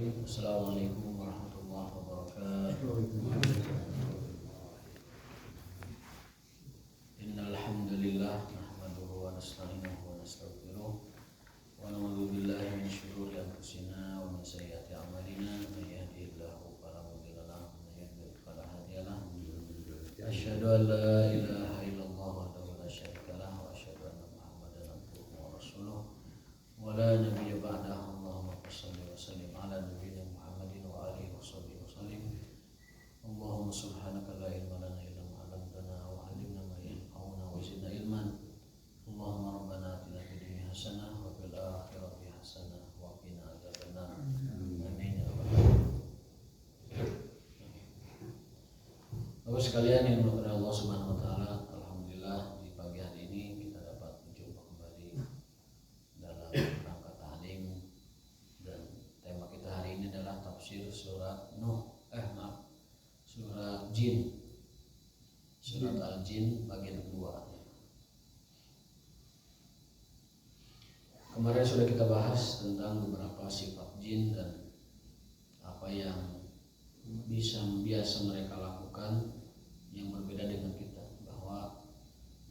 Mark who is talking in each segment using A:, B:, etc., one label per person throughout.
A: Assalamualaikum warahmatullahi wabarakatuh. Innal hamdalillah nahmaduhu wa nasta'inuhu wa nastaghfiruh wa na'udzu billahi min shururi anfusina wa min sayyiati a'malina may yahdihillahu fala mudilla lahu wa may yudlil fala hadiya lahu. Asyhadu an la ilaha illallah wahdahu la syarika lahu wa asyhadu anna Muhammadan abduhu wa rasuluh wa la nabiyya ba'dahu. Allahumma shalli wa sallim ala nabiyyina Muhammadin wa alihi wa sahbihi wa sallim. Allahumma subhanaka la ilma lana illa ma 'allamtana wa 'allimna ma yanfa'una wa zidna ilman. Allahumma rabbana atina fid dunya hasanah wa fil akhirati hasanah wa qina adzabannar. Amin ya rabbal alamin. Bapak sekalian yang dimuliakan Allah Subhanahu wa taala, alhamdulillah di pagi hari ini kita dapat berjumpa kembali dalam rangka ta'lim, dan tema kita hari ini adalah tafsir surat surat Jin, surat Al-Jin bagian kedua. Kemarin sudah kita bahas tentang beberapa sifat jin dan apa yang biasa mereka lakukan yang berbeda dengan kita, bahwa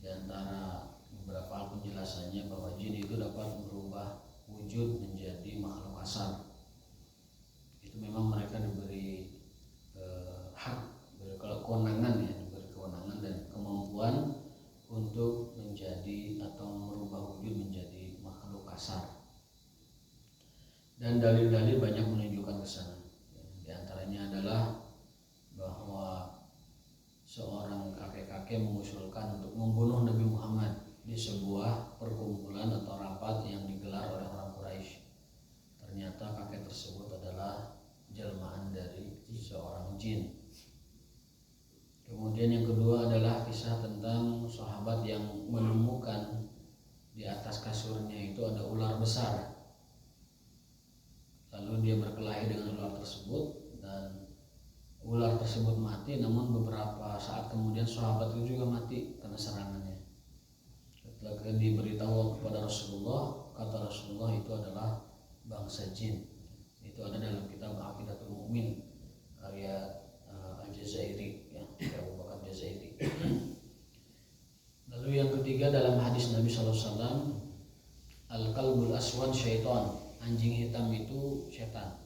A: di antara beberapa penjelasannya bahwa jin itu dapat berubah wujud menjadi makhluk kasar. Itu memang mereka diberi hak, diberi kewenangan dan kemampuan untuk menjadi atau merubah wujud menjadi makhluk kasar. Dan dalil-dalil banyak menunjukkan ke sana. Di antaranya adalah bahwa seorang kakek-kakek mengusulkan untuk membunuh Nabi Muhammad di sebuah perkumpulan atau rapat yang digelar oleh orang Quraisy. Ternyata kakek tersebut adalah jelmaan dari seorang jin. Kemudian yang kedua adalah kisah tentang sahabat yang menemukan di atas kasurnya itu ada ular besar. Lalu dia berkelahi dengan ular tersebut dan ular tersebut mati, namun beberapa saat kemudian sahabat itu juga mati karena serangannya. Ketika diberitahu kepada Rasulullah, kata Rasulullah itu adalah bangsa jin. Itu ada dalam kitab Aqidatul Mu'min karya Al-Jazairi, ya, Abu Bakar Jazairi. Lalu yang ketiga dalam hadis Nabi SAW, al-qalbul aswad syaitan, anjing hitam itu setan.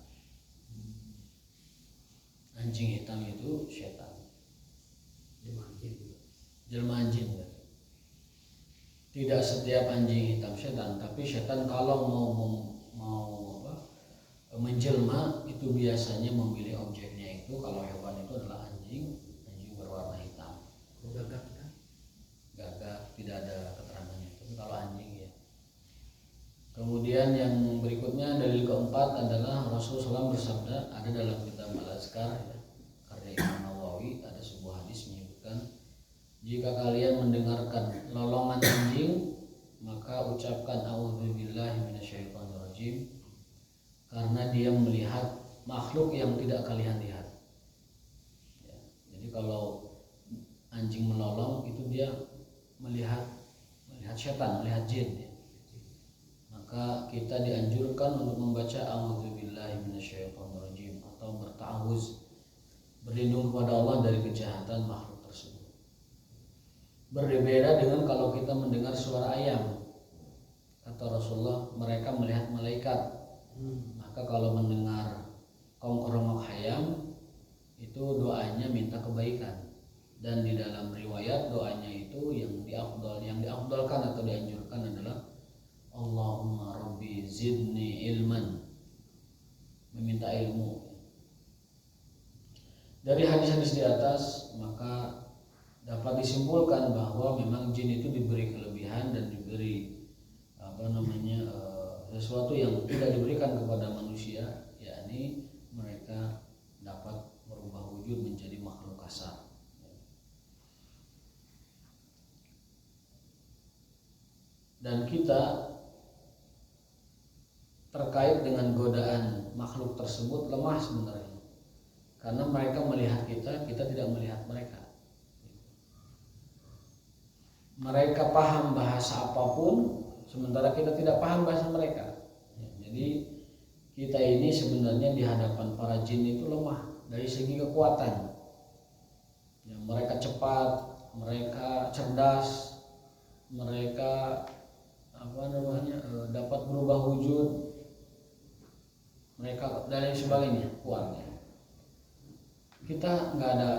A: Anjing hitam itu setan. Jelmaan jin. Tidak setiap anjing hitam setan, tapi setan kalau mau menjelma itu biasanya memilih objeknya itu. Kalau hewan itu adalah anjing berwarna hitam. Gagak tidak ada keterangannya, tapi kalau anjing ya. Kemudian yang berikutnya dalil keempat adalah Rasulullah SAW bersabda, ada dalam kitab Al-Azkar, ya, karya Imam Nawawi, ada sebuah hadis menyebutkan, jika kalian mendengarkan lolongan anjing, maka ucapkan a'udzubillahi minasyaitonirrajim, karena dia melihat makhluk yang tidak kalian lihat. Ya, jadi kalau anjing melolong itu dia melihat setan, melihat jin. Ya. Maka kita dianjurkan untuk membaca a'udzubillahi minasyaitonirrajim atau berta'awuz, berlindung kepada Allah dari kejahatan makhluk tersebut. Berbeda dengan kalau kita mendengar suara ayam. Kata Rasulullah, mereka melihat malaikat. Maka kalau mendengar kongkorongok ayam itu doanya minta kebaikan. Dan di dalam riwayat doanya itu yang diafdalkan atau dianjurkan adalah Allahumma rabbi zidni ilman, meminta ilmu. Dari hadis-hadis di atas maka dapat disimpulkan bahwa memang jin itu diberi kelebihan dan diberi sesuatu yang tidak diberikan kepada manusia, yakni mereka dapat merubah wujud menjadi makhluk kasar. Dan kita terkait dengan godaan makhluk tersebut lemah sebenarnya, karena mereka melihat kita tidak melihat mereka. Mereka paham bahasa apapun, sementara kita tidak paham bahasa mereka. Jadi kita ini sebenarnya di hadapan para jin itu lemah dari segi kekuatan. Ya, mereka cepat, mereka cerdas, mereka dapat berubah wujud, mereka dan lain sebagainya kuatnya. Kita nggak ada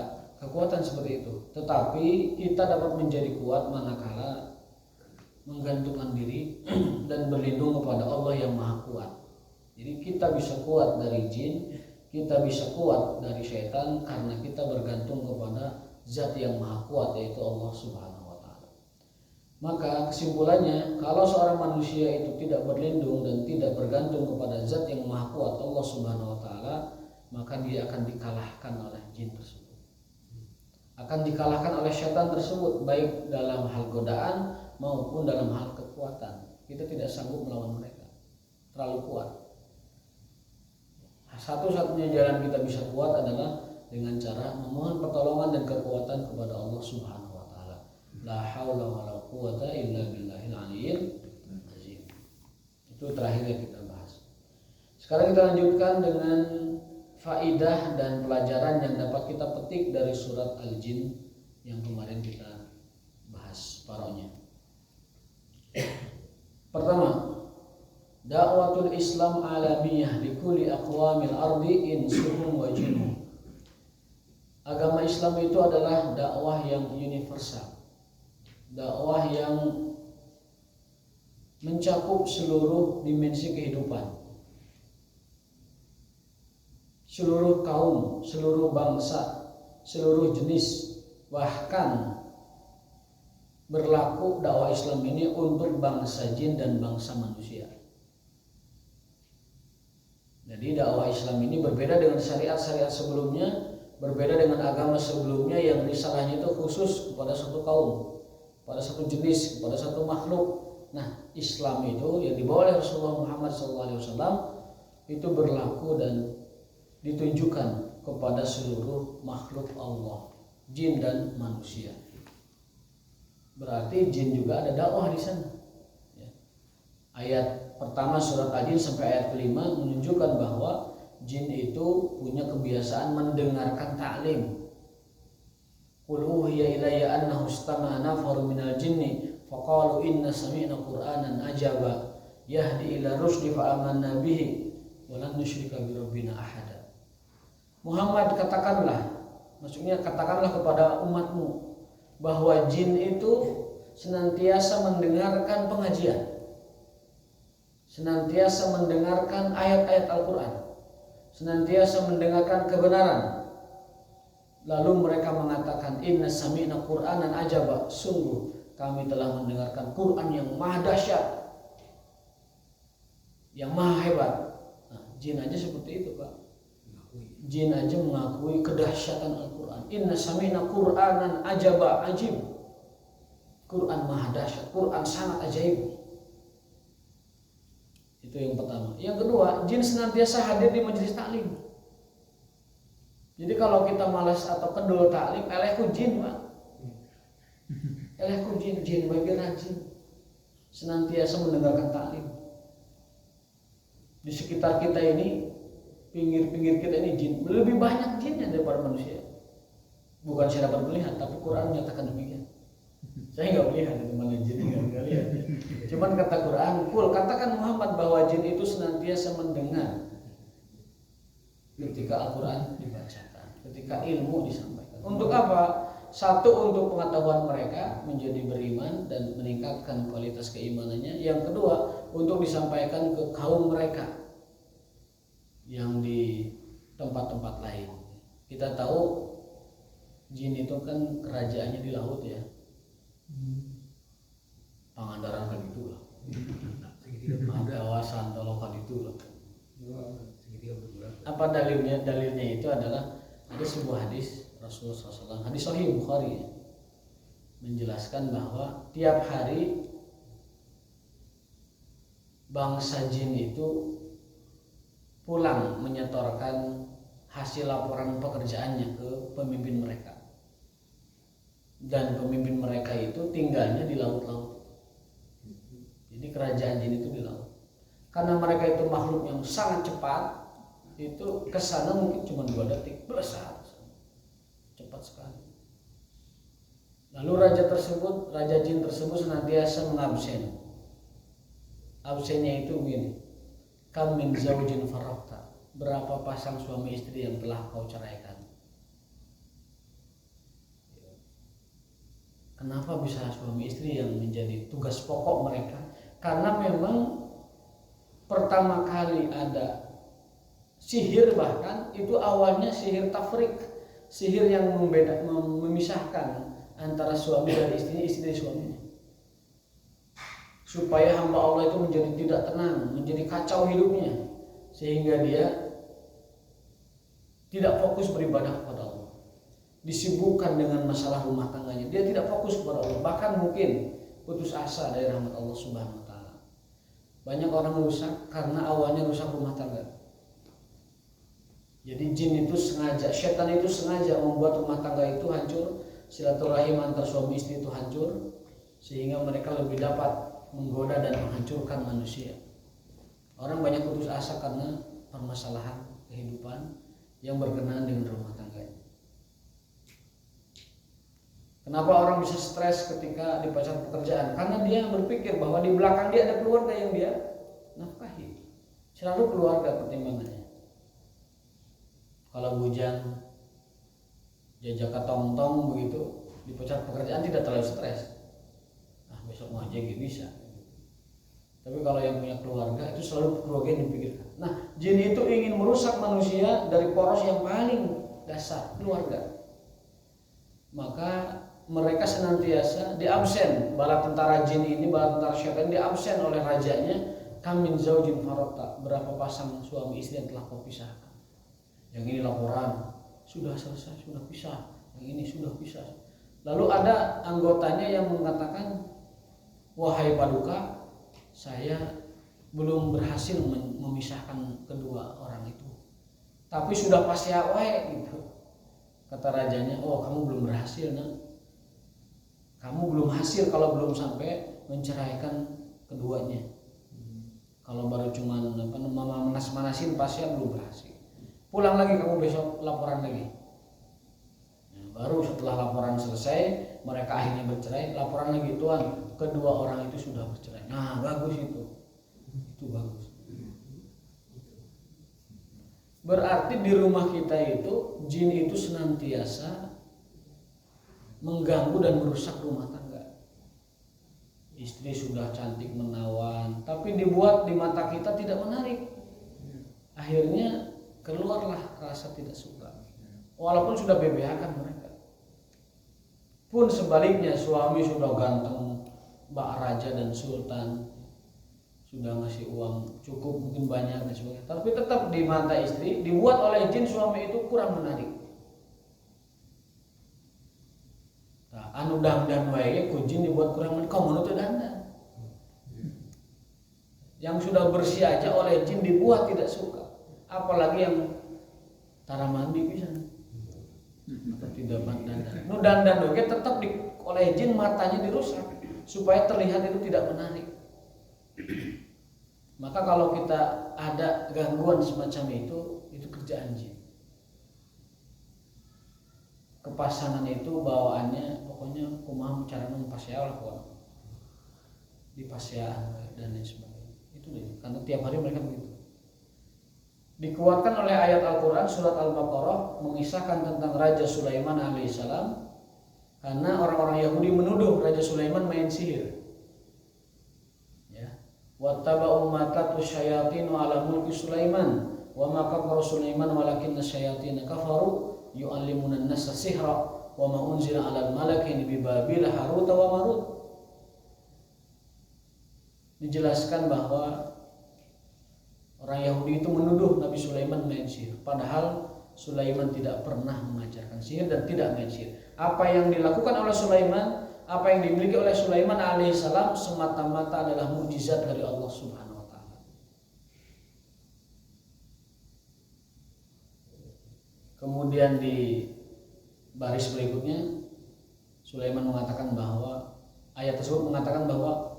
A: kekuatan seperti itu, tetapi kita dapat menjadi kuat manakala menggantungkan diri dan berlindung kepada Allah yang Maha Kuat. Jadi kita bisa kuat dari jin, kita bisa kuat dari syaitan karena kita bergantung kepada Zat yang Maha Kuat, yaitu Allah Subhanahu wa Ta'ala. Maka kesimpulannya, kalau seorang manusia itu tidak berlindung dan tidak bergantung kepada Zat yang Maha Kuat, Allah Subhanahu wa Ta'ala, maka dia akan dikalahkan oleh jin tersebut, akan dikalahkan oleh syaitan tersebut, baik dalam hal godaan maupun dalam hal kekuatan. Kita tidak sanggup melawan mereka, terlalu kuat. Satu-satunya jalan kita bisa kuat adalah dengan cara memohon pertolongan dan kekuatan kepada Allah Subhanahu wa Ta'ala. La haula wala quwata illa billahil aliyyil azim. Itu terakhir yang kita bahas. Sekarang kita lanjutkan dengan faidah dan pelajaran yang dapat kita petik dari surat Al-Jin yang kemarin kita bahas paronya. Pertama, dakwatul Islam alamiyah likulli aqwamil ardi insuhum wa jinnuhum. Agama Islam itu adalah dakwah yang universal, dakwah yang mencakup seluruh dimensi kehidupan, seluruh kaum, seluruh bangsa, seluruh jenis, bahkan berlaku dakwah Islam ini untuk bangsa jin dan bangsa manusia. Jadi dakwah Islam ini berbeda dengan syariat-syariat sebelumnya, berbeda dengan agama sebelumnya yang risalahnya itu khusus kepada satu kaum, pada satu jenis, kepada satu makhluk. Nah, Islam itu yang dibawa oleh Rasulullah Muhammad SAW itu berlaku dan ditujukan kepada seluruh makhluk Allah, jin dan manusia. Berarti jin juga ada dakwah di sana. Ya. Ayat pertama surat Al-Jin sampai ayat kelima menunjukkan bahwa jin itu punya kebiasaan mendengarkan ta'lim. Qul uhiya ilayya annahu istama'a nafarun minal jinni faqalu inna sami'na qur'anan ajaba yahdi ila rusdi fa amanna bihi wa lan nusyrika bi rabbina ahada. Muhammad, katakanlah, maksudnya katakanlah kepada umatmu bahwa jin itu senantiasa mendengarkan pengajian, senantiasa mendengarkan ayat-ayat Al-Quran, senantiasa mendengarkan kebenaran. Lalu mereka mengatakan, inna sami'na qur'anan ajaba, sungguh kami telah mendengarkan Quran yang maha dahsyat, yang maha hebat. Nah, jin aja seperti itu, Pak. Jin aja mengakui kedahsyatan Al-Quran. Inna sami'na qur'anan ajaba, ajib. Quran maha dahsyat, Quran sangat ajaib. Itu yang pertama. Yang kedua, jin senantiasa hadir di majelis taklim. Jadi kalau kita malas atau kendul taklim, elehku jin, Pak. Elehku jin, jin bagi rajin. Senantiasa mendengarkan taklim. Di sekitar kita ini, pinggir-pinggir kita ini jin, lebih banyak jinnya daripada manusia. Bukan saya dapat melihat, tapi Quran menyatakan demikian. Saya nggak melihat itu mana jin, nggak lihat. Cuman kata Quran, katakan Muhammad bahwa jin itu senantiasa mendengar ketika Al-Quran dibacakan, ketika ilmu disampaikan. Untuk apa? Satu, untuk pengetahuan mereka menjadi beriman dan meningkatkan kualitas keimanannya. Yang kedua, untuk disampaikan ke kaum mereka yang di tempat-tempat lain. Kita tahu jin itu kan kerajaannya di laut ya. Pangandaran kan itu lah. Kawasan Tolokan itu lah. Apa dalilnya? Dalilnya itu adalah ada sebuah hadis Rasulullah SAW, hadis Sahih Bukhari, menjelaskan bahwa tiap hari bangsa jin itu pulang menyetorkan hasil laporan pekerjaannya ke pemimpin mereka. Dan pemimpin mereka itu tinggalnya di laut-laut. Jadi kerajaan jin itu di laut. karena mereka itu makhluk yang sangat cepat, itu kesana mungkin cuma 2 detik besar, cepat sekali. Lalu raja jin tersebut senantiasa mengabsen. Absennya itu begini, kam min zaujin faraqta, berapa pasang suami istri yang telah kau ceraikan. Kenapa bisa suami istri yang menjadi tugas pokok mereka? Karena memang pertama kali ada sihir, bahkan itu awalnya sihir tafrik, sihir yang memisahkan antara suami dan istri dari suaminya, supaya hamba Allah itu menjadi tidak tenang, menjadi kacau hidupnya, sehingga dia tidak fokus beribadah kepada Allah, disibukkan dengan masalah rumah tangganya, dia tidak fokus kepada Allah, bahkan mungkin putus asa dari rahmat Allah Subhanahu wa taala. Banyak orang rusak karena awalnya rusak rumah tangga. Jadi jin itu sengaja, setan itu sengaja membuat rumah tangga itu hancur, silaturahim antar suami istri itu hancur, sehingga mereka lebih dapat menggoda dan menghancurkan manusia. Orang banyak putus asa karena permasalahan kehidupan yang berkenaan dengan rumah tangganya. Kenapa orang bisa stres ketika dipecat pekerjaan? Karena dia berpikir bahwa di belakang dia ada keluarga yang dia nafkahi. Selalu keluarga pertimbangannya. Kalau bujang jajaka tong-tong begitu, dipecat pekerjaan tidak terlalu stres. Nah, besok mau aja gak bisa. Tapi kalau yang punya keluarga itu selalu keluarga yang dipikirkan. Nah, jin itu ingin merusak manusia dari poros yang paling dasar, keluarga. Maka mereka senantiasa diabsen, bala tentara jin ini, bala tentara syaitan diabsen oleh rajanya. Kamin zaujin farota, berapa pasang suami istri yang telah kau pisahkan. Yang ini laporan sudah selesai, sudah pisah, yang ini sudah pisah. Lalu ada anggotanya yang mengatakan, wahai paduka, saya belum berhasil memisahkan kedua orang itu, tapi sudah pasti awet gitu. Kata rajanya, oh kamu belum berhasil, nak. Kamu belum hasil kalau belum sampai menceraikan keduanya. Kalau baru cuman manas-manasin pasti belum berhasil. Pulang lagi kamu besok laporan lagi. Nah, baru setelah laporan selesai, mereka akhirnya bercerai. Laporan lagi, tuan, kedua orang itu sudah bercerai. Nah, bagus itu bagus. Berarti di rumah kita itu jin itu senantiasa mengganggu dan merusak rumah tangga. Istri sudah cantik menawan, tapi dibuat di mata kita tidak menarik. Akhirnya keluarlah rasa tidak suka. Walaupun sudah BBH-kan mereka. Pun sebaliknya, suami sudah ganteng, bak raja dan sultan, sudah ngasih uang cukup, mungkin banyak dan sebagainya, tapi tetap di mata istri dibuat oleh jin suami itu kurang menarik. Nah, anu dandan wae ku jin dibuat kurang menarik, kamu itu dandan. Yang sudah bersih aja oleh jin dibuat tidak suka, apalagi yang tara mandi bisa atau tidak dandan. Nu dandan oke tetap oleh jin matanya dirusak supaya terlihat itu tidak menarik. Maka kalau kita ada gangguan semacam itu kerjaan jin. Kepasangan itu bawaannya pokoknya kumaha caranya mempasya lah pokoknya. Dipasyaan dan lain sebagainya. Itu deh, karena tiap hari mereka begitu. Dikuatkan oleh ayat Al-Quran surat Al-Baqarah mengisahkan tentang Raja Sulaiman alaihissalam, karena orang-orang Yahudi menuduh Raja Sulaiman main sihir. Wattaba'u ma tatlu syayatin ala mulki Sulaiman wa ma kafara Sulaiman walakinna syayatin kafaru yu'allimuna an-nasa sihra wa ma unzila 'alal malakaini bi Babil Harut wa Marut. Dijelaskan bahwa orang Yahudi itu menuduh Nabi Sulaiman main sihir, padahal Sulaiman tidak pernah mengajarkan sihir dan tidak main sihir. Apa yang dilakukan oleh Sulaiman, apa yang dimiliki oleh Sulaiman alaihissalam semata-mata adalah mukjizat dari Allah Subhanahu wa taala. Kemudian di baris berikutnya Sulaiman mengatakan bahwa ayat tersebut mengatakan bahwa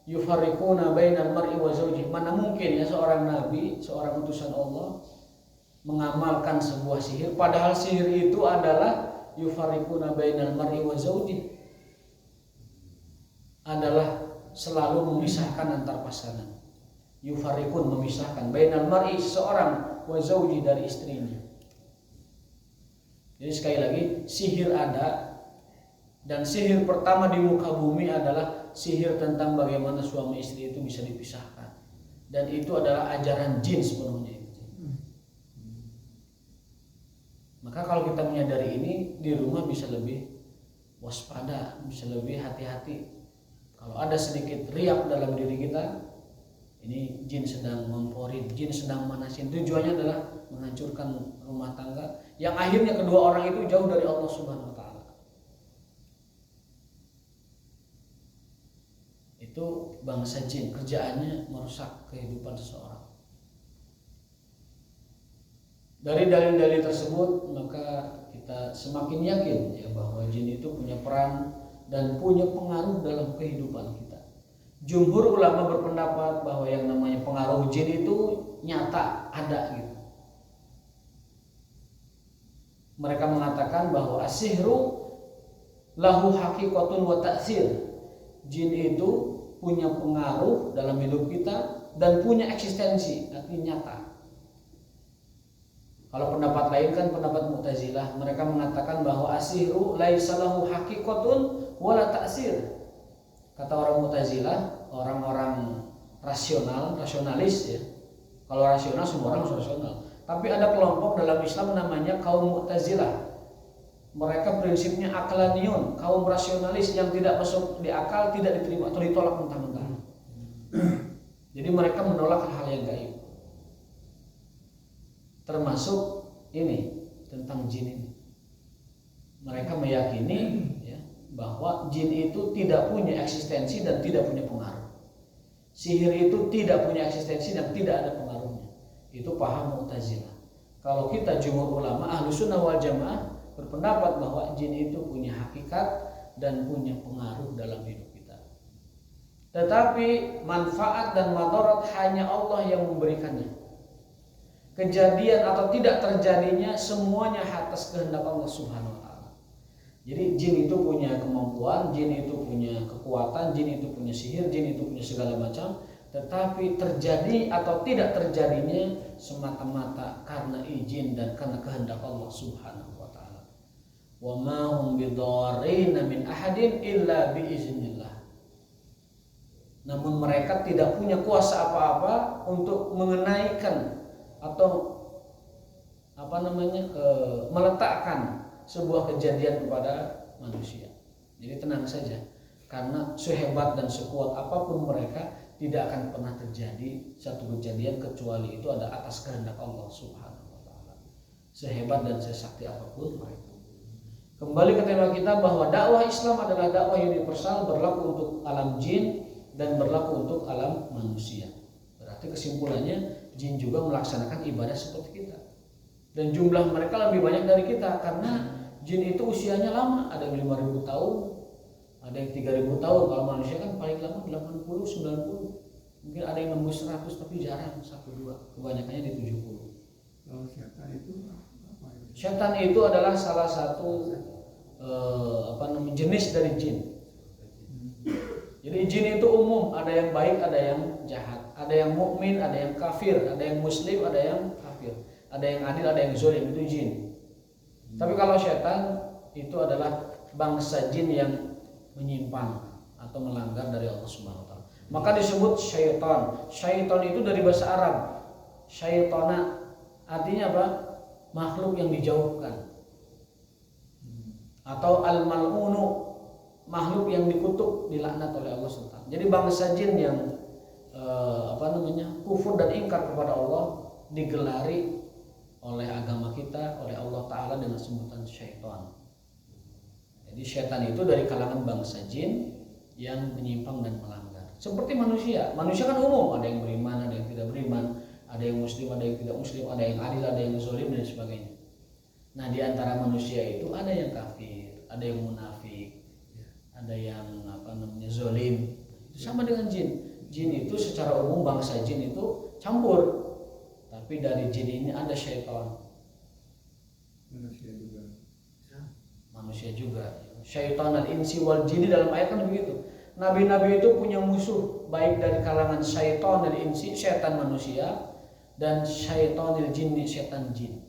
A: yufarriquna bainal mar'i wa zawjihi. Mana mungkin ya seorang nabi, seorang utusan Allah mengamalkan sebuah sihir, padahal sihir itu adalah yufarriquna bainal mar'i wa zawjihi, adalah selalu memisahkan antar pasangan. Yufarriqun, memisahkan, bainal mar'i, seseorang, wa zawji, dari istrinya. Jadi sekali lagi, sihir ada, dan sihir pertama di muka bumi adalah sihir tentang bagaimana suami istri itu bisa dipisahkan, dan itu adalah ajaran jin sepenuhnya. Maka kalau kita menyadari ini, di rumah bisa lebih waspada, bisa lebih hati-hati. Kalau ada sedikit riak dalam diri kita, ini jin sedang memporin, jin sedang manasin. Tujuannya adalah menghancurkan rumah tangga, yang akhirnya kedua orang itu jauh dari Allah Subhanahu wa Ta'ala. Itu bangsa jin, kerjaannya merusak kehidupan seseorang. Dari dalil-dalil tersebut, maka kita semakin yakin ya bahwa jin itu punya peran dan punya pengaruh dalam kehidupan kita. Jumhur ulama berpendapat bahwa yang namanya pengaruh jin itu nyata, ada gitu. Mereka mengatakan bahwa as-sihru lahu haqiqatun wa ta'sir. Jin itu punya pengaruh dalam hidup kita dan punya eksistensi, artinya nyata. Kalau pendapat lain kan pendapat Mu'tazilah, mereka mengatakan bahwa as-sihru laisa lahu haqiqatun wa la ta'sir. Kata orang Mu'tazilah, orang-orang rasionalis ya. Kalau rasional semua orang harus rasional. Tapi ada kelompok dalam Islam namanya kaum Mu'tazilah. Mereka prinsipnya aqlaniyun, kaum rasionalis yang tidak masuk di akal, tidak diterima atau ditolak mentah-mentah. Jadi mereka menolak hal-hal yang gaib. Termasuk ini tentang jin ini. Mereka meyakini ya, bahwa jin itu tidak punya eksistensi dan tidak punya pengaruh. Sihir itu tidak punya eksistensi dan tidak ada pengaruhnya. Itu paham Mu'tazilah. Kalau kita jumhur ulama Ahlussunnah wal Jamaah berpendapat bahwa jin itu punya hakikat dan punya pengaruh dalam hidup kita. Tetapi manfaat dan madarat hanya Allah yang memberikannya. Kejadian atau tidak terjadinya semuanya atas kehendak Allah Subhanahu wa Ta'ala. Jadi jin itu punya kemampuan, jin itu punya kekuatan, jin itu punya sihir, jin itu punya segala macam. Tetapi terjadi atau tidak terjadinya semata-mata karena izin dan karena kehendak Allah Subhanahu wa Ta'ala. Wa ma hum bidarrina min ahadin illa biiznillah. Namun mereka tidak punya kuasa apa-apa untuk mengenaikan atau meletakkan sebuah kejadian kepada manusia. Jadi tenang saja, karena sehebat dan sekuat apapun mereka, tidak akan pernah terjadi satu kejadian kecuali itu ada atas kehendak Allah Subhanahu wa Ta'ala. Sehebat dan sesakti apapun mereka. Kembali ke tema kita bahwa dakwah Islam adalah dakwah universal, berlaku untuk alam jin dan berlaku untuk alam manusia. Berarti kesimpulannya, jin juga melaksanakan ibadah seperti kita. Dan jumlah mereka lebih banyak dari kita karena jin itu usianya lama, ada yang 5.000 tahun, ada yang 3.000 tahun. Kalau manusia kan paling lama 80, 90. Mungkin ada yang nembus 100 tapi jarang 1-2. Kebanyakannya di 70.
B: Kalau setan itu apa itu?
A: Setan itu adalah salah satu jenis dari jin. Jadi jin itu umum, ada yang baik, ada yang jahat. Ada yang mukmin, ada yang kafir, ada yang muslim, ada yang kafir, ada yang adil, ada yang zalim, itu jin. Tapi kalau setan itu adalah bangsa jin yang menyimpang atau melanggar dari Allah Subhanahu wa Ta'ala. Maka disebut syaitan. Syaitan itu dari bahasa Arab. Syaitana artinya apa? Makhluk yang dijauhkan. Atau al-mal'unu, makhluk yang dikutuk, dilaknat oleh Allah Subhanahu wa Ta'ala. Jadi bangsa jin yang kufur dan ingkar kepada Allah digelari oleh agama kita, oleh Allah Ta'ala dengan sebutan syaitan. Jadi syaitan itu dari kalangan bangsa jin yang menyimpang dan melanggar. Seperti manusia kan umum, ada yang beriman, ada yang tidak beriman, ada yang muslim, ada yang tidak muslim, ada yang adil, ada yang zalim dan sebagainya. Nah, di antara manusia itu ada yang kafir, ada yang munafik, ada yang zalim. Sama dengan jin. Jin itu secara umum bangsa jin itu campur. Tapi dari jin ini ada syaitan. Manusia juga. Syaitan al-insi wal jinni dalam ayat kan begitu. Nabi-nabi itu punya musuh baik dari kalangan syaitan al-insi, setan manusia, dan syaitan al-jinni, setan jin.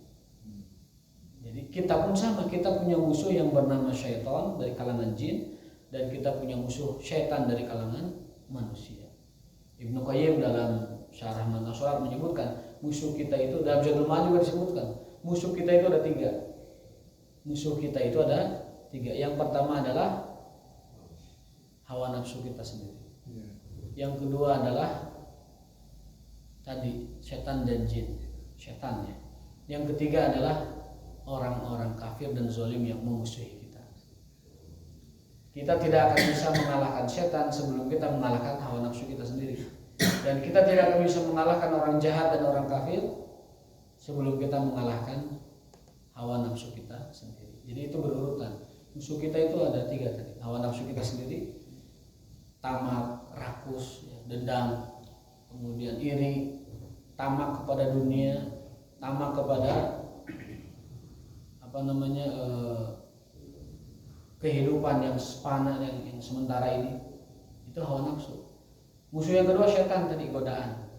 A: Jadi kita pun sama, kita punya musuh yang bernama syaitan dari kalangan jin, dan kita punya musuh syaitan dari kalangan manusia. Ibnu Qayyim dalam Syarah Ma'na Shalat menyebutkan musuh kita itu, dalam Zadul Ma'ad juga disebutkan musuh kita itu ada 3. Musuh kita itu ada 3. Yang pertama adalah hawa nafsu kita sendiri. Yang kedua adalah tadi setan dan jin, setannya. Yang ketiga adalah orang-orang kafir dan zalim yang memusuhi kita. Kita tidak akan bisa mengalahkan setan sebelum kita mengalahkan hawa nafsu kita sendiri. Dan kita tidak akan bisa mengalahkan orang jahat dan orang kafir sebelum kita mengalahkan hawa nafsu kita sendiri. Jadi itu berurutan. Musuh kita itu ada 3 tadi. Hawa nafsu kita sendiri, tamak, rakus, dendam, kemudian iri, tamak kepada dunia, tamak kepada kehidupan yang sepana, yang sementara ini. Itu hawa nafsu. Musuh yang kedua setan tadi, godaan.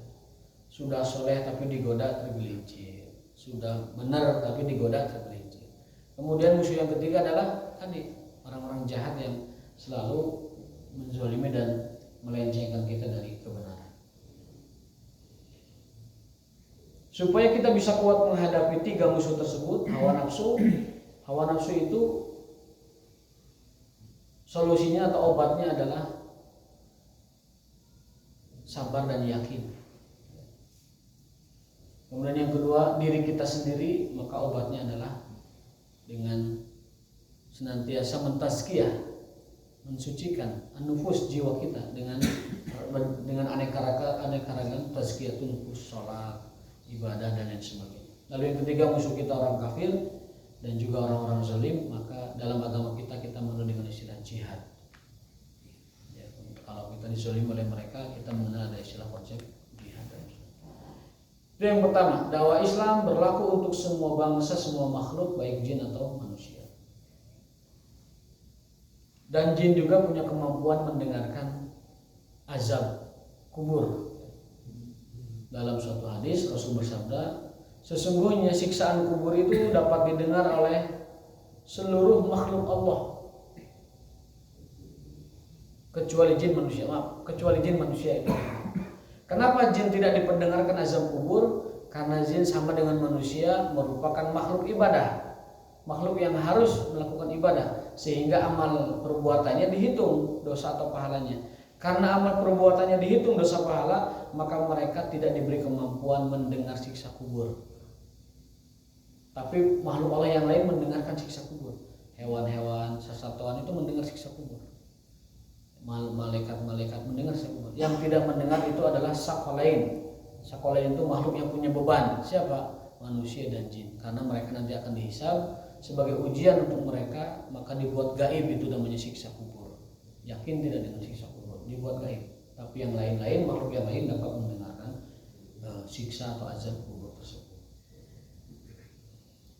A: Sudah soleh tapi digoda tergelincir, sudah benar tapi digoda tergelincir. Kemudian musuh yang ketiga adalah tadi orang-orang jahat yang selalu menzalimi dan melencengkan kita dari kebenaran. Supaya kita bisa kuat menghadapi 3 musuh tersebut, hawa nafsu itu solusinya atau obatnya adalah sabar dan yakin. Kemudian yang kedua, diri kita sendiri, maka obatnya adalah dengan senantiasa mentazkiyah, mensucikan nufus jiwa kita dengan aneka ragam tazkiyatun nufus, salat, ibadah dan lain sebagainya. Lalu yang ketiga, musuh kita orang kafir dan juga orang-orang zalim, maka dalam agama kita mengenal dengan istilah jihad. Ya, kalau kita dizalimi oleh mereka, kita mengenal ada istilah konsep jihad. Itu yang pertama, dakwah Islam berlaku untuk semua bangsa, semua makhluk, baik jin atau manusia. Dan jin juga punya kemampuan mendengarkan azab kubur. Dalam suatu hadis Rasul bersabda, sesungguhnya siksaan kubur itu dapat didengar oleh seluruh makhluk Allah kecuali jin manusia itu. Kenapa jin tidak diperdengarkan azab kubur? Karena jin sama dengan manusia merupakan makhluk ibadah, makhluk yang harus melakukan ibadah, sehingga amal perbuatannya dihitung dosa atau pahalanya. Karena amal perbuatannya dihitung dosa pahala, maka mereka tidak diberi kemampuan mendengar siksa kubur. Tapi makhluk Allah yang lain mendengarkan siksa kubur. Hewan-hewan, sesatuan itu mendengar siksa kubur. Malaikat-malaikat mendengar siksa kubur. Yang tidak mendengar itu adalah sakolain. Sakolain itu makhluk yang punya beban. Siapa? Manusia dan jin. Karena mereka nanti akan dihisab sebagai ujian untuk mereka, maka dibuat gaib, itu namanya siksa kubur. Yakin tidak dengan siksa kubur? Dibuat gaib. Tapi yang lain-lain, makhluk yang lain dapat mendengarkan siksa atau azab kubur tersebut.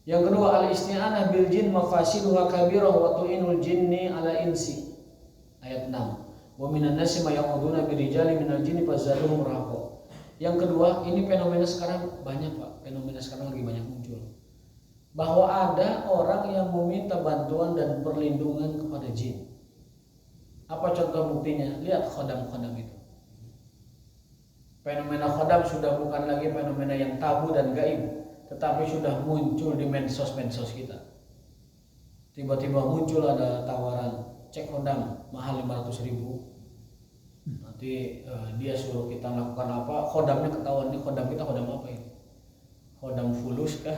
A: Yang kedua, al-isti'anah bil jin mafasiduha kabirah wa tu'inul jinni ala insi. Ayat 6. Wa minan nasi ma ya'uduna birijali minal jinni fazaduhum rahaqa. Yang kedua, ini fenomena sekarang banyak, Pak. Fenomena sekarang lagi banyak muncul. Bahwa ada orang yang meminta bantuan dan perlindungan kepada jin. Apa contoh buktinya? Lihat khodam-khodam itu. Fenomena khodam sudah bukan lagi fenomena yang tabu dan gaib, tetapi sudah muncul di medsos kita. Tiba-tiba muncul ada tawaran cek khodam mahal 500.000. Nanti dia suruh kita melakukan apa? Khodamnya ketahuan, ini khodam kita khodam apa ini? Khodam fulus kah?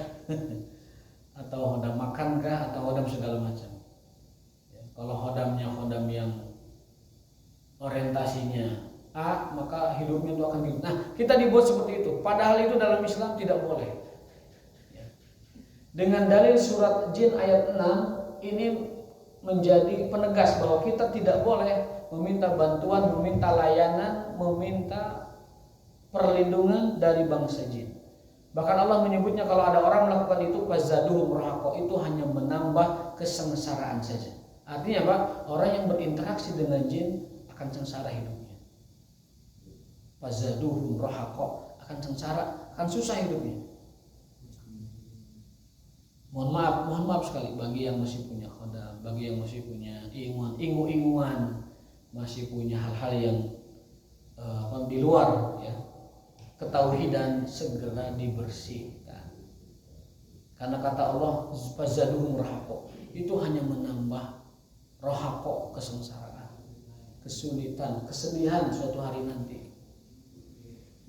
A: Atau khodam makan kah? Atau khodam segala macam. Ya, kalau khodamnya khodam yang orientasinya A, maka hidupnya itu akan gitu. Nah, kita dibuat seperti itu. Padahal itu dalam Islam tidak boleh. Ya. Dengan dalil surat Jin ayat 6 ini menjadi penegas bahwa kita tidak boleh meminta bantuan, meminta layanan, meminta perlindungan dari bangsa jin. Bahkan Allah menyebutnya kalau ada orang melakukan itu fazaduhum rahaqa, itu hanya menambah kesengsaraan saja. Artinya apa? Orang yang berinteraksi dengan jin akan sengsara hidupnya. Fazaduhum rahaqa, akan sengsara, akan susah hidupnya. Mohon maaf sekali bagi yang masih punya khodam, bagi yang masih punya ingu-inguan, masih punya hal-hal yang di luar ya ketauhidan, segera dibersihkan. Karena kata Allah fazaduhum rahaqa, itu hanya menambah rahaqa, kesengsaraan, kesulitan, kesedihan suatu hari nanti.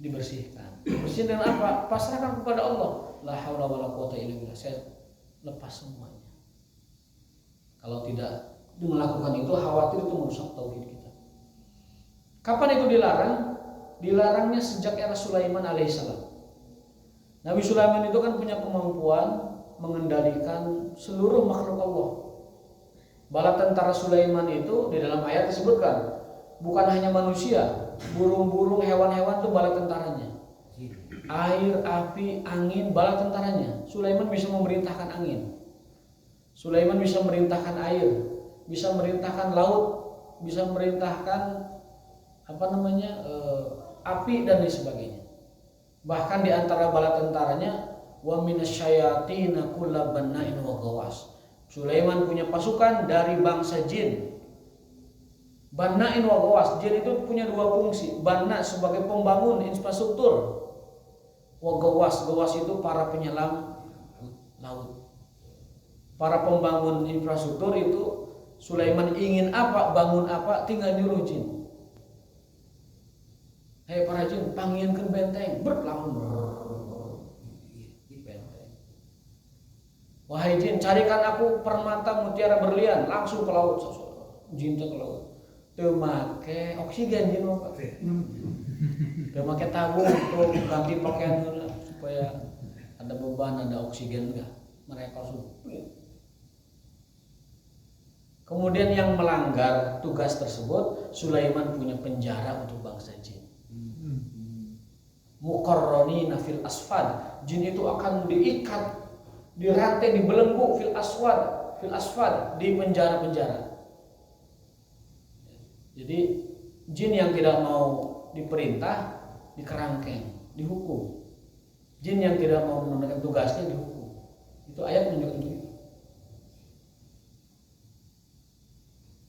A: Dibersihkan. Bersih dengan apa? Pasrahkan kepada Allah. La haula wala quwata illa billah. Saya lepas semuanya. Kalau tidak melakukan itu, khawatir itu merusak tauhid kita. Kapan itu dilarang? Dilarangnya sejak era Sulaiman alaihissalam. Nabi Sulaiman itu kan punya kemampuan mengendalikan seluruh makhluk Allah. Bala tentara Sulaiman itu di dalam ayat disebutkan bukan hanya manusia, burung-burung, hewan-hewan itu bala tentaranya. Air, api, angin, bala tentaranya. Sulaiman bisa memerintahkan angin. Sulaiman bisa memerintahkan air, bisa memerintahkan laut, bisa memerintahkan api dan lain sebagainya. Bahkan di antara bala tentaranya wa minasyayatina kullabanna'in wa ghawas. Sulaiman punya pasukan dari bangsa jin. Banna'in wa ghawas, jin itu punya dua fungsi. Banna sebagai pembangun infrastruktur. Wa ghawas itu para penyelam laut. Para pembangun infrastruktur itu Sulaiman ingin apa, bangun apa, tinggal nyuruh jin. Hei para jin, panggilkan benteng, berlaun benteng. Wahai jin, carikan aku permata mutiara berlian, langsung ke laut. Jin ke laut. Teu make oksigen jin mah. Teu make tabung untuk ganti pakaian supaya ada beban, ada oksigen enggak. Mereka langsung. Kemudian yang melanggar tugas tersebut, Sulaiman punya penjara untuk bangsa jin. Muqarronina fil asfad, jin itu akan diikat, dirantai, dibelenggu fil asfad, di penjara-penjara. Jadi jin yang tidak mau diperintah dikerangkeng, dihukum. Jin yang tidak mau menunaikan tugasnya dihukum. Itu ayat menunjukkan itu.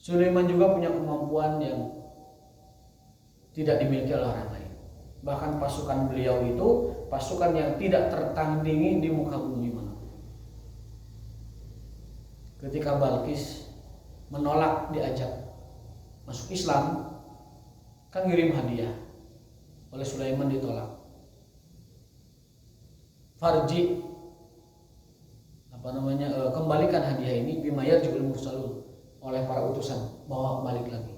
A: Sulaiman juga punya kemampuan yang tidak dimiliki oleh orang lain. Bahkan pasukan beliau itu pasukan yang tidak tertandingi di muka bumi mana. Ketika Balkis menolak diajak masuk Islam, kan ngirim hadiah, oleh Sulaiman ditolak. Farji kembalikan hadiah ini bimayar juga mursalun, oleh para utusan, bawa balik lagi.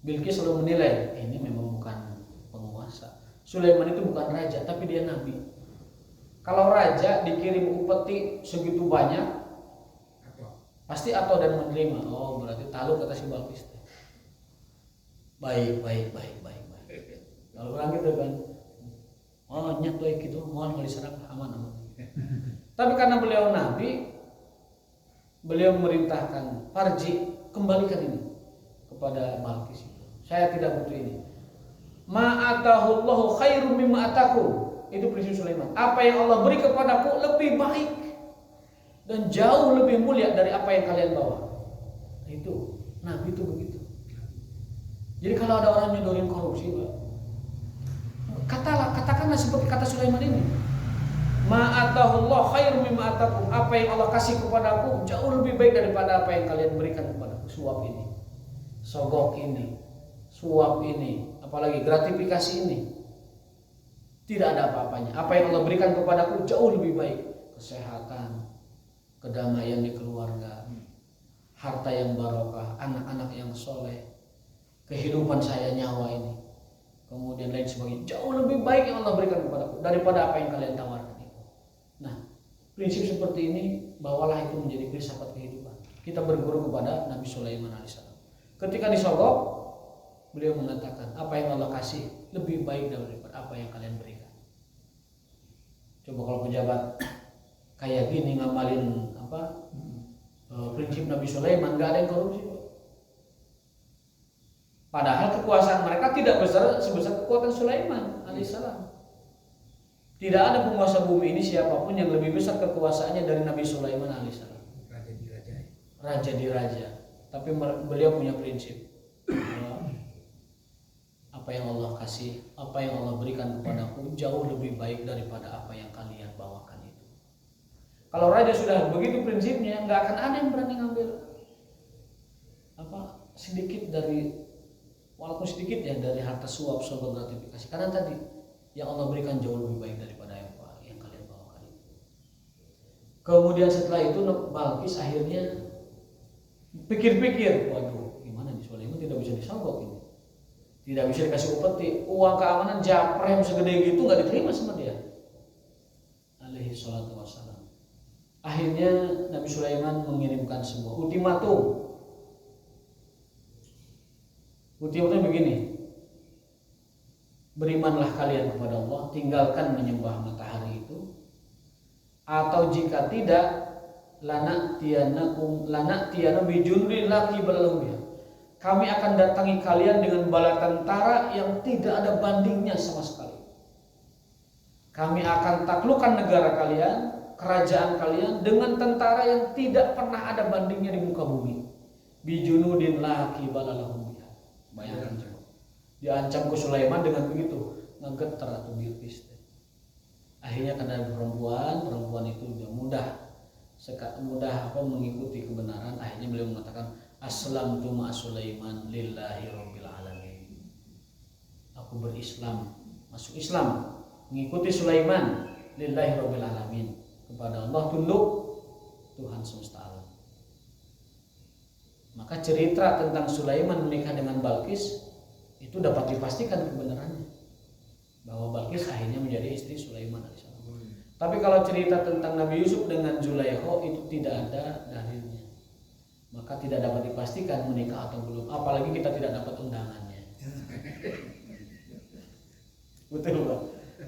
A: Bilqis selalu menilai ini memang bukan penguasa. Sulaiman itu bukan raja, tapi dia nabi. Kalau raja dikirim upeti segitu banyak, pasti atau dan menerima. Oh, berarti talu kata si Balqis. Baik. Kalau orang gitu kan, oh nyat tuh gitu, mau diserang aman. Tapi karena beliau nabi, beliau memerintahkan Farji, kembalikan ini kepada Balqis. Saya tidak butuh ini. Ma'atahullahu khairum mimma atakum. Itu prinsip Sulaiman. Apa yang Allah beri kepadaku lebih baik dan jauh lebih mulia dari apa yang kalian bawa. Itu nabi itu begitu. Jadi kalau ada orang nyodorin korupsi, katakanlah seperti kata Sulaiman ini. Ma'atahullahu khairum mimma atakum. Apa yang Allah kasih kepadaku jauh lebih baik daripada apa yang kalian berikan kepadaku. Suap ini, sogok ini, suap ini, apalagi gratifikasi ini, tidak ada apa-apanya. Apa yang Allah berikan kepadaku jauh lebih baik. Kesehatan, kedamaian di keluarga, harta yang barokah, anak-anak yang soleh, kehidupan saya nyawa ini, kemudian lain sebagainya, jauh lebih baik yang Allah berikan kepadaku daripada apa yang kalian tawarkan itu. Nah, prinsip seperti ini bawalah itu menjadi filsafat kehidupan. Kita berguru kepada Nabi Sulaiman alaihissalam. Ketika disogok, beliau mengatakan, apa yang Allah kasih lebih baik daripada apa yang kalian berikan. Coba kalau pejabat kayak gini ngamalin prinsip Nabi Sulaiman, nggak ada yang korupsi. Padahal kekuasaan mereka tidak besar sebesar kekuatan Sulaiman alaihissalam. Tidak ada penguasa bumi ini siapapun yang lebih besar kekuasaannya dari Nabi Sulaiman alaihissalam. Raja di raja. Tapi beliau punya prinsip. Apa yang Allah kasih, apa yang Allah berikan kepadaku jauh lebih baik daripada apa yang kalian bawakan itu. Kalau raja sudah begitu prinsipnya, nggak akan ada yang berani ngambil sedikit dari, walaupun sedikit ya, dari harta suap sebagai gratifikasi. Karena tadi yang Allah berikan jauh lebih baik daripada yang kalian bawakan itu. Kemudian setelah itu Balqis akhirnya pikir-pikir, waduh, gimana nih, Sulaiman tidak bisa disogok ini, tidak bisa dikasih upeti, uang keamanan japrem segede gitu nggak diterima sama dia. Alaihi salatu wassalam. Akhirnya Nabi Sulaiman mengirimkan sebuah ultimatum. Ultimatumnya begini, berimanlah kalian kepada Allah, tinggalkan menyembah matahari itu, atau jika tidak, lana'tiyana bijundin laki balahumya. Kami akan datangi kalian dengan bala tentara yang tidak ada bandingnya sama sekali. Kami akan taklukkan negara kalian, kerajaan kalian dengan tentara yang tidak pernah ada bandingnya di muka bumi. Bijunudin laki balalahumya. Bayangkan coba. Diancam ke Sulaiman dengan begitu, ngegetar atau Bilqis. Akhirnya karena perempuan itu udah mudah mengikuti kebenaran. Akhirnya beliau mengatakan, aslamtu ma Sulaiman lillahi rabbil alamin. Aku berislam, masuk Islam, mengikuti Sulaiman lillahi rabbil alamin, kepada Allah, tunduk Tuhan semesta alam. Maka cerita tentang Sulaiman menikah dengan Balqis itu dapat dipastikan kebenarannya, bahwa Balqis akhirnya menjadi istri Sulaiman alaihissalam. Tapi kalau cerita tentang Nabi Yusuf dengan Zulaikha itu tidak ada dalilnya, maka tidak dapat dipastikan menikah atau belum. Apalagi kita tidak dapat undangannya. Betul Pak?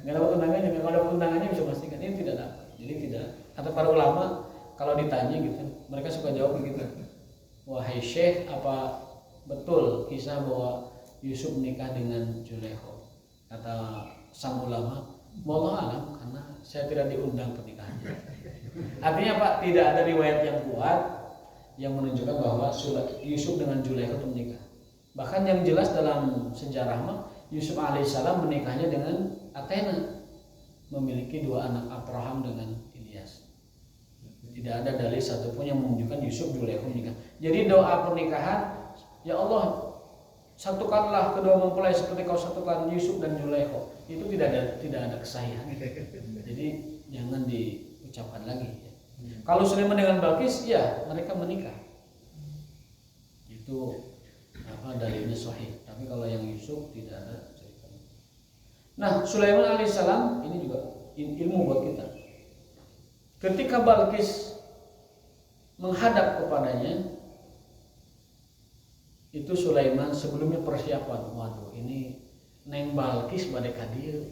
A: Nggak dapat undangannya. Kalau dapat undangannya bisa pastikan, ini tidak dapat. Jadi tidak. Kata para ulama, kalau ditanya gitu, mereka suka jawab begitu. Wahai Syekh, apa betul kisah bahwa Yusuf menikah dengan Zulaikha? Kata sang ulama, wallahu alam, karena saya tidak diundang pernikahannya. Artinya Pak, tidak ada riwayat yang kuat yang menunjukkan bahwa Yusuf dengan Zulaikha itu menikah. Bahkan yang jelas dalam sejarah mah, Yusuf alaihissalam menikahnya dengan Athena, memiliki 2 anak, Abraham dengan Ilyas. Tidak ada dalil satupun yang menunjukkan Yusuf Zulaikha menikah. Jadi doa pernikahan, ya Allah, satukanlah kedua mempelai seperti kau satukan Yusuf dan Zulaikha, itu tidak ada kesahihan. Jadi jangan diucapkan lagi. Kalau Sulaiman dengan Balqis, ya mereka menikah. Itu dalilnya sahih. Tapi kalau yang Yusuf tidak ada ceritanya. Nah, Sulaiman alaihissalam ini juga ilmu buat kita. Ketika Balqis menghadap kepadanya, itu Sulaiman sebelumnya persiapan. Waduh, ini Neng Balqis badai kadir.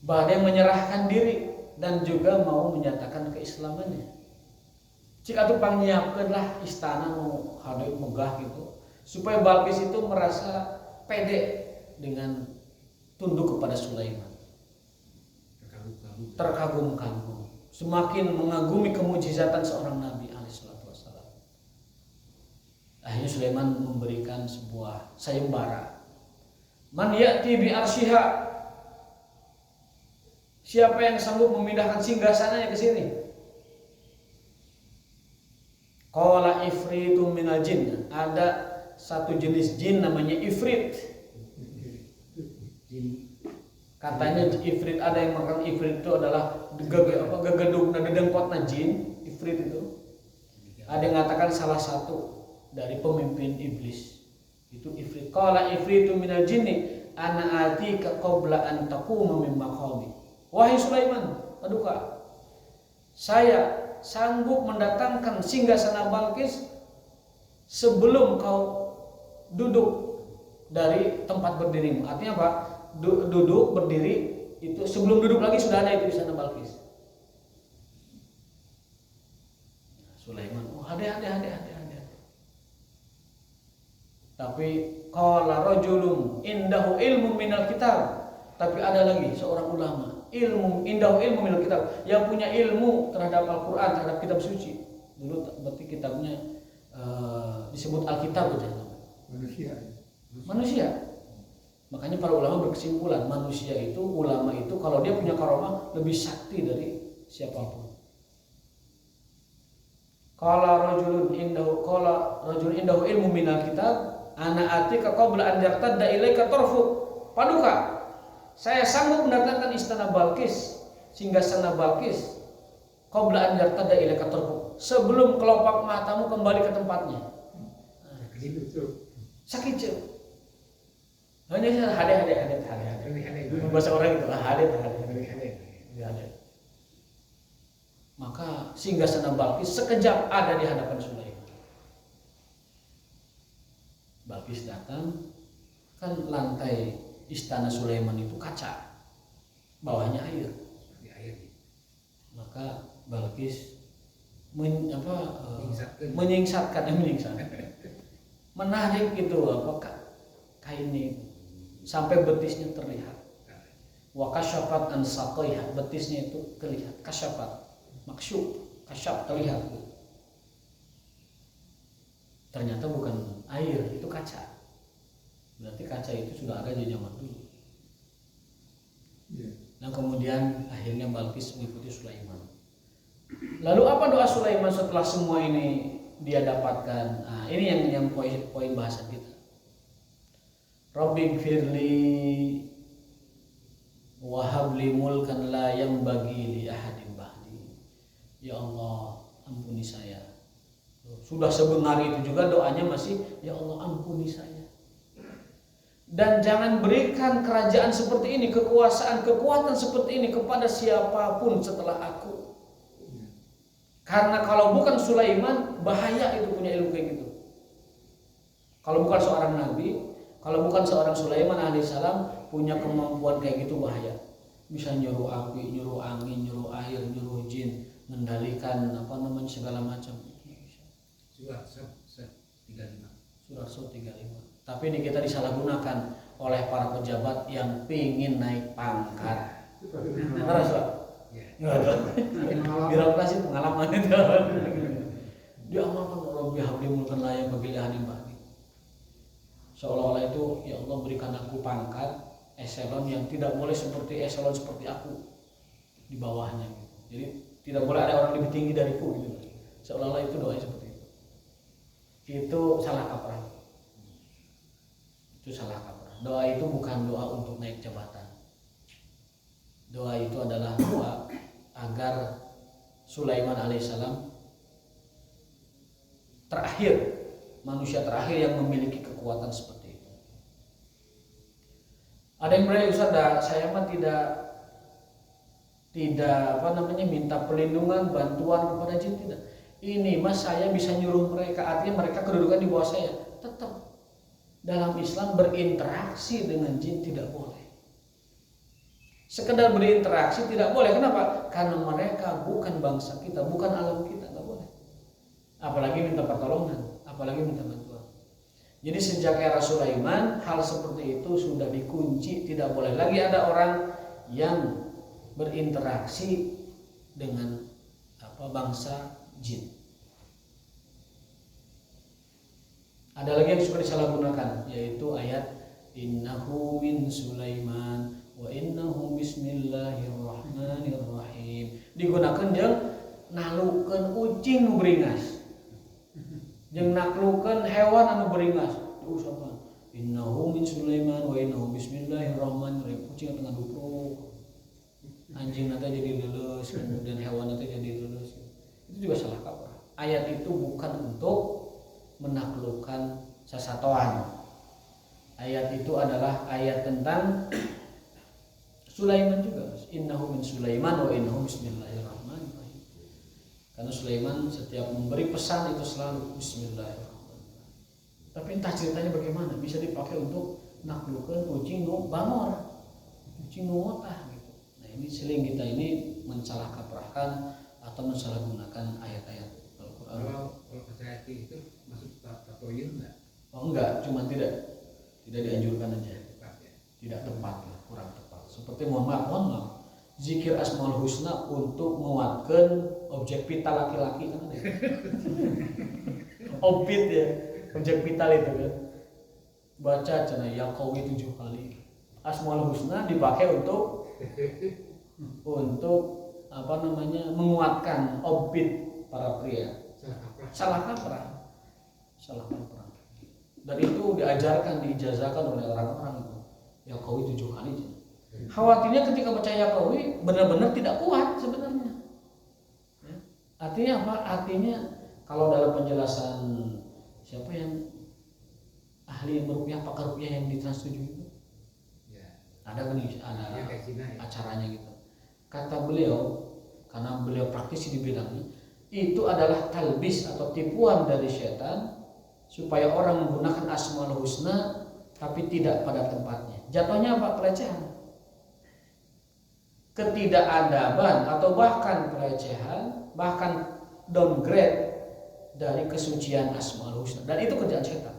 A: Badai menyerahkan diri dan juga mau menyatakan keislamannya. Jika tuh pangnyiapkanlah istana mau hadir megah gitu, supaya Balqis itu merasa pede dengan tunduk kepada Sulaiman. Terkagum-kagum, semakin mengagumi kemujizatan seorang nabi alaihissalatu wassalam. Akhirnya Sulaiman memberikan sebuah sayembara. Man ya'ti bi arsyiha, siapa yang sanggup memindahkan singgasananya ke sini? Qala ifritun minal jin, ada satu jenis jin namanya ifrit. Katanya ifrit, ada yang makan ifrit itu adalah gegeduk dedengkotna jin, ifrit itu. Ada yang mengatakan salah satu dari pemimpin iblis. Itu ifrit. Qala ifritu minal jinni ana atika qabla an taquma min maqami. Wahai Sulaiman, paduka, saya sanggup mendatangkan singgasana Balqis sebelum kau duduk dari tempat berdirimu. Artinya apa? Duduk berdiri itu sebelum duduk lagi sudah ada itu istana Balkis. Sulaiman, ada. Tapi qala rajulun indahu ilmu minal kitab. Tapi ada lagi seorang ulama, indahu ilmu minal kitab, yang punya ilmu terhadap Al-Qur'an, terhadap kitab suci. Dulu berarti kitabnya disebut Alkitab gitu. Manusia. Makanya para ulama berkesimpulan manusia itu, ulama itu kalau dia punya karomah lebih sakti dari siapapun. Qala rajulun indahu ilmu minal kitab ana atika qabla an yartadda ilaika tarfu. Paduka, saya sanggup mendatangkan istana Balkis, singgahsana Balkis, qabla an yartadda ilaika tarfu, sebelum kelopak matamu kembali ke tempatnya. Sakit je. Hanya hadir. Bahasa orang itu hadir. Maka singgasana Balkis sekejap ada di hadapan Sulaiman. Balkis datang, kan lantai istana Sulaiman itu kaca, bawahnya air. Maka Balkis menyingsatkan, menarik gitu kainnya itu sampai betisnya terlihat. Wa kasyafat an saqaiha, betisnya itu terlihat. Kasyafat maksyuf, kasyaf terlihat. Ternyata bukan air, itu kaca. Berarti kaca itu sudah ada di zaman dulu. Nah kemudian akhirnya Balkis mengikuti Sulaiman. Lalu apa doa Sulaiman setelah semua ini dia dapatkan? Nah, ini yang poin bahasan kita. Rabbi gfirli wa habli mulkan la yanbaghi li ahadin ba'di. Ya Allah, ampuni saya. Sudah sebengar itu juga doanya masih, ya Allah ampuni saya. Dan jangan berikan kerajaan seperti ini, kekuatan seperti ini kepada siapapun setelah aku. Karena kalau bukan Sulaiman, bahaya itu punya ilmu kayak gitu. Kalau bukan seorang nabi, kalau bukan seorang Sulaiman alaihissalam punya kemampuan kayak gitu, bahaya. Bisa nyuruh api, nyuruh angin, nyuruh air, nyuruh jin, mengendalikan segala macam.
C: Surat Sot 35.
A: Tapi ini kita disalahgunakan oleh para pejabat yang pingin naik pangkat. Terus Pak? Birokrasi pengalaman itu. Dia amalkan Rabbi habli mulkan la yanbaghi li ahadin ba'di. Seolah-olah itu ya Allah berikan aku pangkat eselon yang tidak boleh seperti eselon seperti aku di bawahnya. Jadi tidak boleh ada orang lebih tinggi dariku gitu. Seolah-olah itu doa seperti itu. Itu salah kaprah. Doa itu bukan doa untuk naik jabatan. Doa itu adalah doa agar Sulaiman alaihissalam manusia terakhir yang memiliki kekuatan seperti itu. Ada yang berkata, Ustaz, saya mah tidak minta perlindungan, bantuan kepada jin, tidak. Ini mas saya bisa nyuruh mereka, artinya mereka kedudukan di bawah saya. Tetap dalam Islam berinteraksi dengan jin tidak boleh. Sekedar berinteraksi tidak boleh. Kenapa? Karena mereka bukan bangsa kita, bukan alam kita, nggak boleh. Apalagi minta pertolongan, apalagi minta bantuan. Jadi sejak era Sulaiman hal seperti itu sudah dikunci, tidak boleh lagi ada orang yang berinteraksi dengan bangsa jin. Ada lagi yang suka disalahgunakan, yaitu ayat innahu min Sulaiman wa innahu bismillahirrahmanirrahim. Digunakan jeung nalukeun ucing nu beringas, jeung naklukeun hewan anu beringas. Usapan innahu min Sulaiman wa innahu bismillahirrahmanirrahim. Ucing tengah dupruk, anjing nanti jadi lulus, kemudian hewan nanti jadi lulus. Itu juga salah kaprah. Ayat itu bukan untuk menaklukkan sesatuan. Ayat itu adalah ayat tentang Sulaiman juga. Innahu min Sulaiman wa innahu bismillahirrahmanirrahim. Karena Sulaiman setiap memberi pesan itu selalu bismillahirrahmanirrahim. Tapi entah ceritanya bagaimana bisa dipakai untuk naklukkeun kucing nu bangor, kucing nu ngotah gitu. Nah ini sering kita ini mensalah kaprahkan atau mensalahgunakan ayat-ayat Al-Quran.
C: Kalau percaya itu masuk tatoyur enggak?
A: Oh enggak, cuma tidak dianjurkan aja.
C: Tepat ya.
A: Tidak tepat, kurang tepat. Seperti mohon maaf, zikir Asmaul Husna untuk menguatkan objek vital laki-laki kan ada. Objek ya, objek vital itu kan. Baca cenah ya qawi 7 kali. Asmaul Husna dipakai untuk menguatkan objek para pria. Salah kaprah. Dan itu diajarkan, diijazahkan oleh orang-orang itu. Ya qawi 7 kali. Khawatirnya ketika baca ya qawi benar-benar tidak kuat sebenarnya. Ya. Artinya apa? Artinya kalau dalam penjelasan siapa yang ahli meruqyah, pakar ruqyah yang di Trans 7 itu? Ya. Ada acaranya gitu. Kata beliau, karena beliau praktisi di bidangnya, itu adalah talbis atau tipuan dari setan supaya orang menggunakan Asmaul Husna tapi tidak pada tempatnya. Jatuhnya apa? Pelecehan, ketidakadaban atau bahkan pelecehan, bahkan downgrade dari kesucian Asmaul Husna. Dan itu kerjaan setan.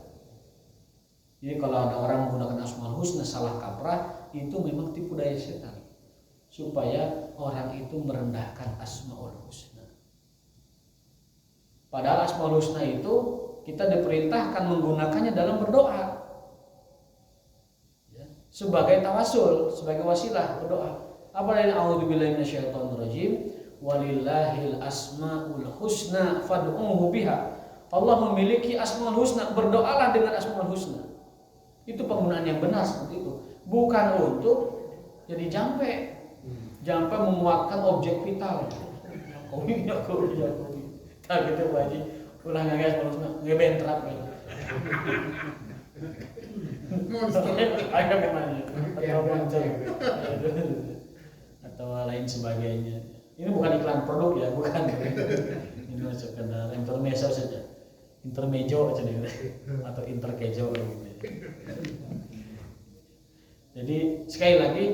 A: Jadi kalau ada orang menggunakan Asmaul Husna salah kaprah, itu memang tipu daya setan supaya orang itu merendahkan Asmaul Husna. Padahal Asmaul Husna itu kita diperintahkan menggunakannya dalam berdoa ya, sebagai tawasul, sebagai wasilah berdoa. Apa dari a'udzubillahi minasyaitonirrajim walillahil asmaul husna fad'uhu biha. Allah memiliki Asmaul Husna, berdoalah dengan Asmaul Husna. Itu penggunaan yang benar seperti itu, bukan untuk jadi jampe menguatkan objek vital. Kowi ya kowi. Tak gitu Pak Haji. Ulah ngagas maksudnya ngebentrap gitu. Ada gimana? Atau muncul atau lain sebagainya. Ini bukan iklan produk ya, bukan. Ini sekedar intermezzo saja. Intermezzo aja nih atau interkejo gitu. Jadi sekali lagi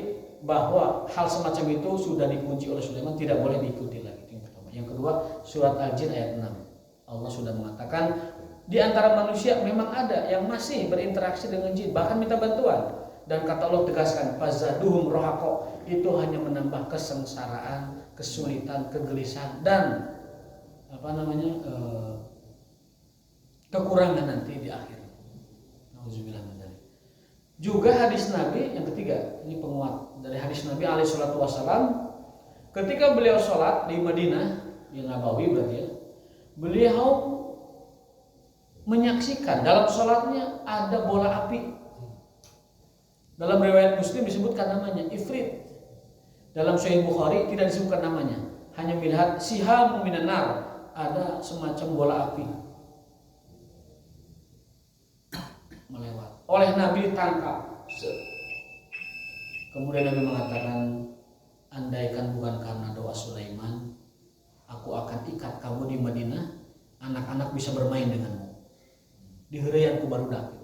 A: bahwa hal semacam itu sudah dikunci oleh Sulaiman, tidak boleh diikuti lagi. Yang pertama. Yang kedua, surat Al-Jin ayat 6. Allah sudah mengatakan di antara manusia memang ada yang masih berinteraksi dengan jin, bahkan minta bantuan. Dan kata Allah tegaskan, fazaduhum rohaqo, itu hanya menambah kesengsaraan, kesulitan, kegelisahan dan kekurangan nanti di akhir. Nauzubillah min dzalik. Juga hadis Nabi yang ketiga, ini penguat dari hadis Nabi alaihi salatu wasallam, ketika beliau sholat di Madinah, di Nabawi berarti ya, beliau menyaksikan dalam sholatnya ada bola api. Dalam riwayat Muslim disebutkan namanya Ifrit. Dalam Sahih Bukhari tidak disebutkan namanya, hanya melihat sihamun minan nar, ada semacam bola api melewat. Oleh Nabi ditangkap. Kemudian Nabi mengatakan, andaikan bukan karena doa Sulaiman, aku akan ikat kamu di Madinah, anak-anak bisa bermain denganmu. Di heureyan ku barudak.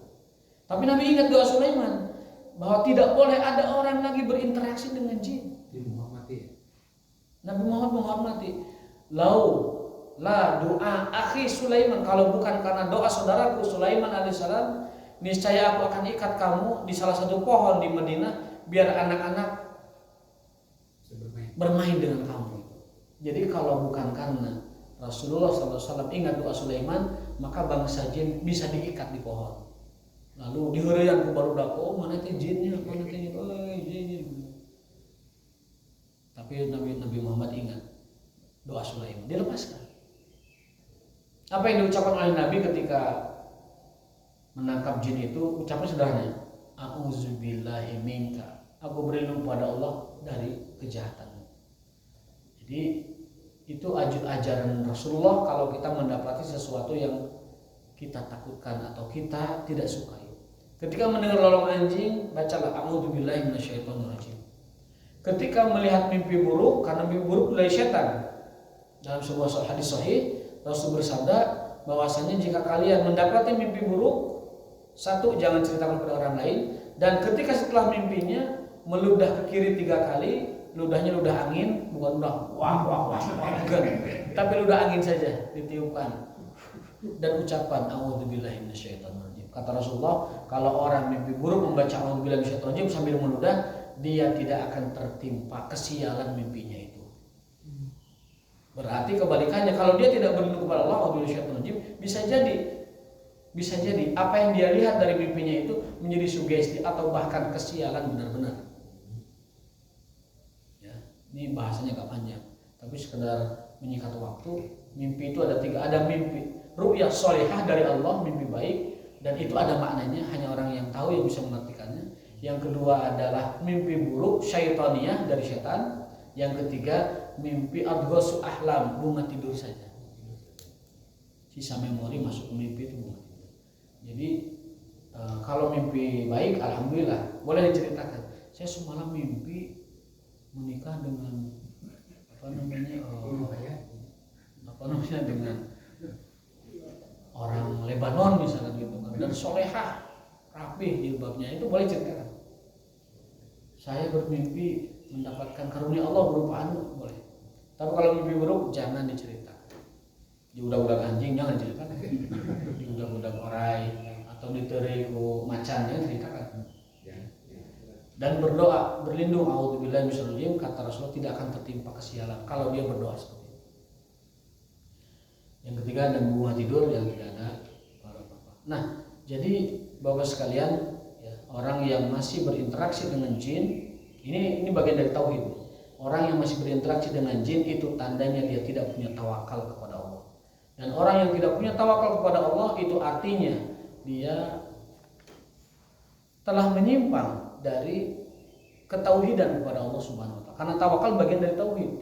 A: Tapi Nabi ingat doa Sulaiman bahwa tidak boleh ada orang lagi berinteraksi dengan jin. Nabi Muhammad menghormati. Lau la doa akhi Sulaiman, kalau bukan karena doa saudaraku Sulaiman alaihissalam, niscaya aku akan ikat kamu di salah satu pohon di Madinah biar anak-anak bermain dengan kamu. Jadi kalau bukan karena Rasulullah SAW ingat doa Sulaiman, maka bangsa jin bisa diikat di pohon. Lalu di heureyan ku barudak, oh mana teh jinnya, mana teh jin. Tapi Nabi Muhammad ingat doa Sulaiman, dilepaskan. Apa yang diucapkan oleh Nabi ketika menangkap jin itu? Ucapan sederhana, a'udzubillahi minka, aku berlindung pada Allah dari kejahatanmu. Jadi itu ajaran Rasulullah kalau kita mendapati sesuatu yang kita takutkan atau kita tidak sukai. Ketika mendengar lolong anjing, bacalah a'udzubillahi minasyaitonirrajim. Ketika melihat mimpi buruk, karena mimpi buruk dari setan. Dalam sebuah hadis sahih, Rasul bersabda bahwasanya jika kalian mendapati mimpi buruk,
D: Satu, jangan ceritakan kepada orang lain. Dan ketika setelah mimpinya meludah ke kiri 3 kali, ludahnya ludah angin, bukan ludah wah bukan, tapi ludah angin saja ditiupkan. Dan ucapan a'udzubillahi minasyaitonirrajim. Kata Rasulullah, kalau orang mimpi buruk membaca a'udzubillahi minasyaitonirrajim sambil meludah, dia tidak akan tertimpa kesialan mimpinya itu. Berarti kebalikannya, kalau dia tidak berlindung kepada Allah, a'udzubillahi minasyaitonirrajim, bisa jadi apa yang dia lihat dari mimpinya itu menjadi sugesti atau bahkan kesialan benar-benar. Ya, ini bahasanya agak panjang, tapi sekedar menyingkat waktu. Mimpi itu ada 3, ada mimpi ru'yah sholihah dari Allah, mimpi baik, dan itu ada maknanya, hanya orang yang tahu yang bisa mengartikannya. Yang kedua adalah mimpi buruk syaitaniyah dari setan. Yang ketiga mimpi adghasu ahlam, bunga tidur saja. Sisa memori masuk ke mimpi itu bunga tidur. Jadi kalau mimpi baik, alhamdulillah, boleh diceritakan. Saya semalam mimpi menikah dengan dengan orang Lebanon misalnya gitu kan, dan solehah, rapih jilbabnya, itu boleh ceritakan. Saya bermimpi mendapatkan karunia Allah berupa anu, boleh. Tapi kalau mimpi buruk jangan diceritakan. Di udag-udag anjing jangan diceritakan. Di udag-udag orai atau diterai ku macan jangan ceritakan. Dan berdoa, berlindung a'udzubillahi minasyaitonirrajim, kata Rasulullah tidak akan tertimpa kesialan kalau dia berdoa seperti itu. Yang ketiga, dan bunga tidur yang tidak ada apa-apa. Nah, jadi Bapak sekalian, ya, orang yang masih berinteraksi dengan jin, ini bagian dari tauhid. Orang yang masih berinteraksi dengan jin itu tandanya dia tidak punya tawakal kepada Allah. Dan orang yang tidak punya tawakal kepada Allah itu artinya dia telah menyimpang dari ketauhidan kepada Allah Subhanahu wa taala. Karena tawakal bagian dari tauhid.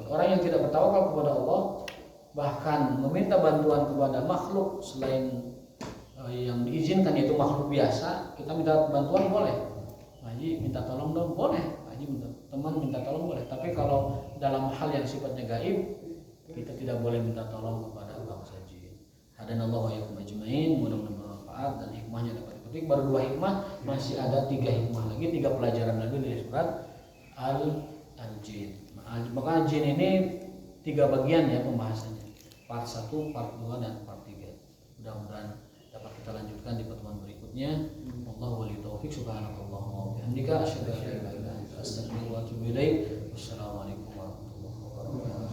D: Orang yang tidak bertawakal kepada Allah, bahkan meminta bantuan kepada makhluk selain yang diizinkan, yaitu makhluk biasa, kita minta bantuan boleh. Pak Haji minta tolong dong, boleh. Pak Haji minta tolong boleh. Tapi kalau dalam hal yang sifatnya gaib, kita tidak boleh minta tolong kepada bangsa jin. Hadanallahu wa iyyakum ajmain, mudah-mudahan bermanfaat dan hikmahnya dapat dipetik. Baru 2 hikmah, masih ada 3 hikmah lagi, 3 pelajaran lagi dari surat Al-Jin. Maka jin ini 3 bagian ya pembahasannya. Part 1, part 2, dan part 3. Mudah-mudahan dapat kita lanjutkan di pertemuan berikutnya. Wallahu wali taufiq, subhanakallahumma wa bihamdika asyhadu an la ilaha illa anta astaghfiruka wa atubu ilaik. Wassalamualaikum warahmatullahi wabarakatuh.